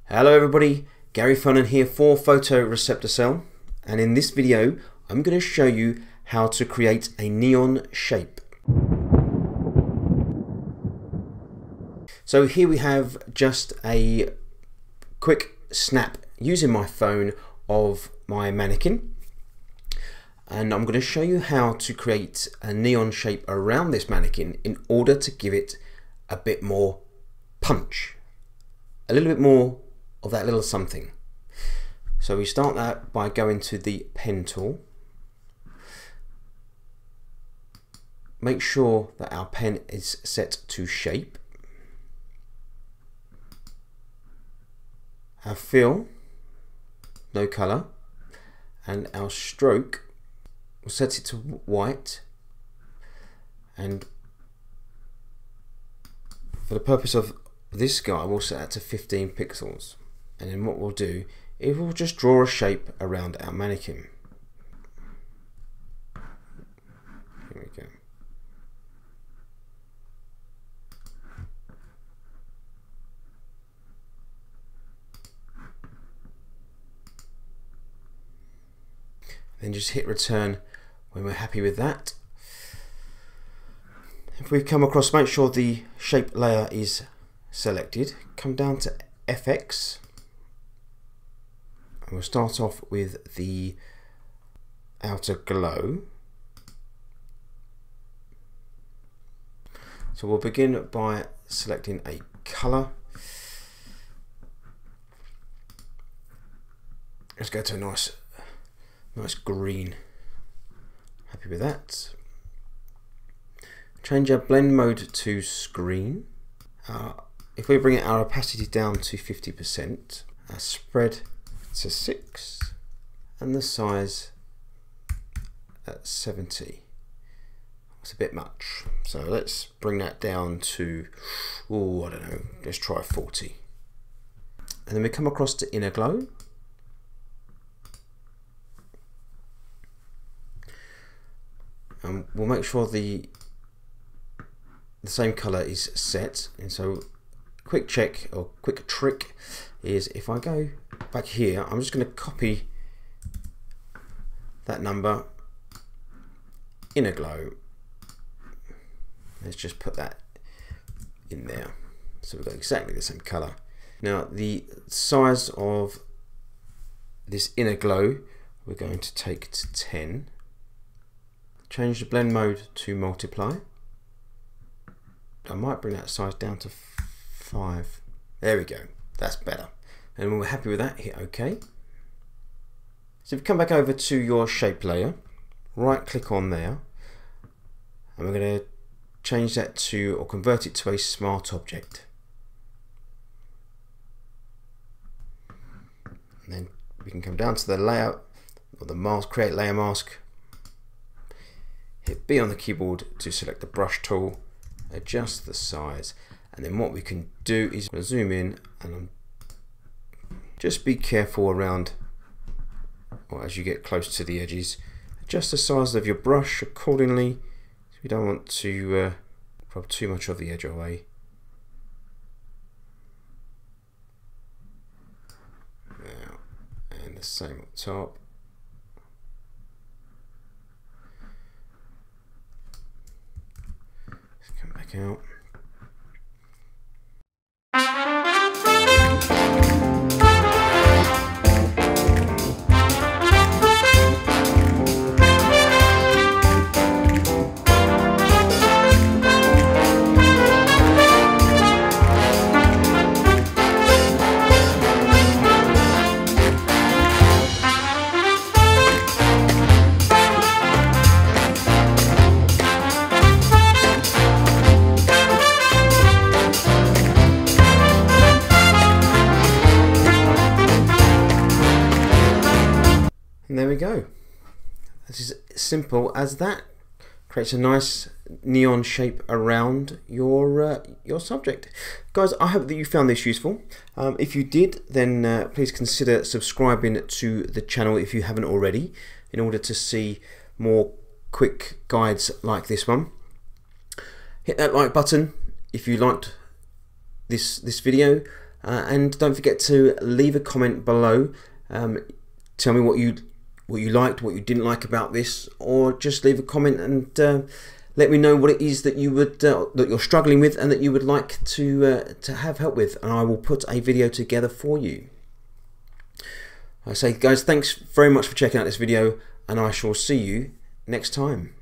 Hello everybody, Gary Fonan here for Photoreceptorcell, and in this video I'm going to show you how to create a neon shape. So here we have just a quick snap using my phone of my mannequin, and I'm going to show you how to create a neon shape around this mannequin in order to give it a bit more punch, a little bit more of that little something. So we start that by going to the pen tool. Make sure that our pen is set to shape. Our fill, no color, and our stroke, we'll set it to white, and for the purpose of this guy we'll set that to 15 pixels. And then what we'll do is we'll just draw a shape around our mannequin. Here we go. Then just hit return when we're happy with that. If we come across, make sure the shape layer is selected. Come down to FX. And we'll start off with the outer glow. So we'll begin by selecting a color. Let's go to a nice green. Happy with that. Change our blend mode to screen. If we bring our opacity down to 50%, our spread to 6, and the size at 70. It's a bit much, so let's bring that down to, I don't know, let's try 40. And then we come across to inner glow. And we'll make sure the same color is set. And so quick check or quick trick is, if I go back here, I'm just going to copy that number, inner glow. Let's just put that in there, so we've got exactly the same color. Now the size of this inner glow we're going to take to 10. Change the blend mode to multiply. I might bring that size down to 5. There we go, that's better. And when we're happy with that, hit OK. So if you come back over to your shape layer, right click on there, and we're going to change that to, or convert it to, a smart object. And then we can come down to the layout, or the mask, create layer mask, hit B on the keyboard to select the brush tool, adjust the size, and then what we can do is zoom in, and just be careful around, or as you get close to the edges, adjust the size of your brush accordingly. So we don't want to rub too much of the edge away. Now, and the same up top. Let's come back out. And there we go. This is simple as that. Creates a nice neon shape around your subject. Guys, I hope that you found this useful. If you did, then please consider subscribing to the channel if you haven't already, in order to see more quick guides like this one. Hit that like button if you liked this video. and don't forget to leave a comment below. Tell me what you liked, what you didn't like about this, or just leave a comment and let me know what it is that you would that you're struggling with and that you would like to have help with, and I will put a video together for you. I say, guys, thanks very much for checking out this video, and I shall see you next time.